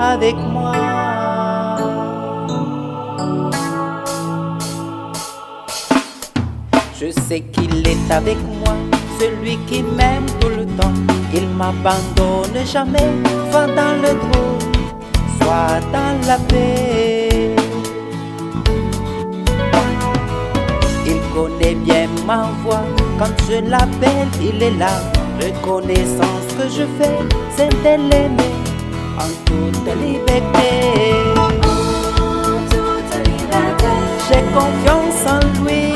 avec moi. Je sais qu'il est avec moi, celui qui m'aime tout le temps. Il m'abandonne jamais, soit dans le trou, soit dans la paix. Il connaît bien ma voix, quand je l'appelle, il est là. Reconnaissance que je fais, c'est de l'aimer en toute liberté. En toute liberté, J'ai confiance en lui,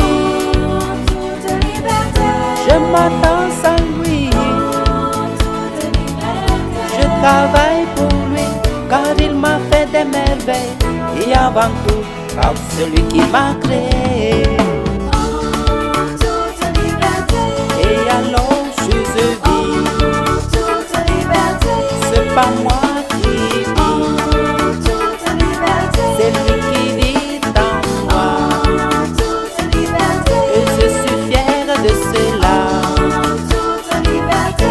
en toute liberté, je m'attends à lui. en toute liberté. Je travaille pour lui, car il m'a fait des merveilles. Et avant tout, car celui qui m'a créé. En toute liberté, Et alors je vis, en toute liberté, c'est pas moi qui vis, en toute liberté, c'est lui qui vit en moi. en toute liberté, Et je suis fière de cela. en toute liberté.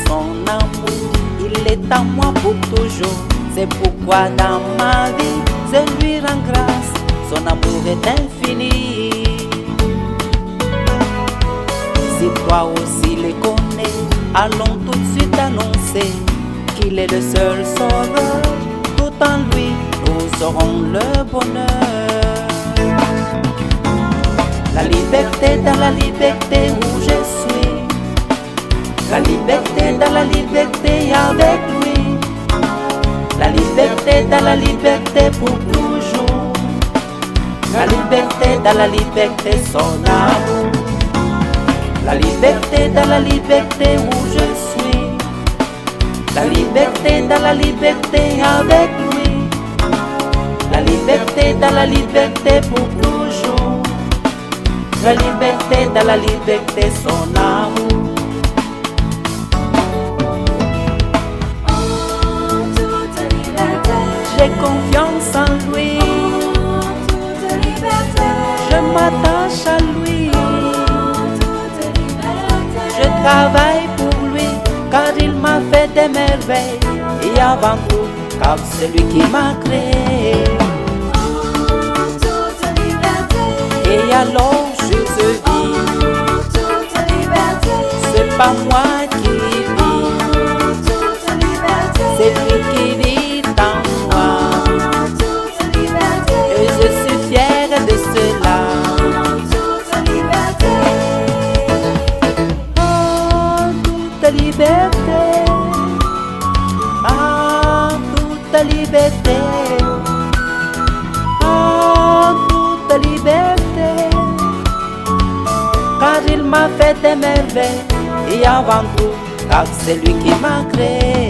Son amour, il est à moi pour toujours. C'est pourquoi dans ma vie, je lui rends grâce. Son amour est infini. Si toi aussi le connais, allons tout de suite annoncer qu'il est le seul sauveur. Tout en lui, nous aurons le bonheur. La liberté dans la liberté où je suis. La liberté dans la liberté avec lui. La liberté dans la liberté pour toujours. La liberté dans la liberté, son amour. La liberté dans la liberté où je suis. La liberté dans la liberté avec lui. La liberté dans la liberté pour toujours. La liberté dans la liberté, son amour. J'ai confiance en lui, En toute liberté, je m'attache à lui, en toute liberté, je travaille pour lui, car il m'a fait des merveilles. Et avant tout, car c'est lui qui m'a créé. en toute liberté, Et alors je vis, en toute liberté, c'est pas moi qui vis, en toute liberté, c'est lui qui vit en moi. en toute liberté, Et je suis fière de cela. en toute liberté, En toute liberté, en toute liberté, en toute liberté, car il m'a fait des merveilles. Et avant tout, car c'est lui qui m'a créé.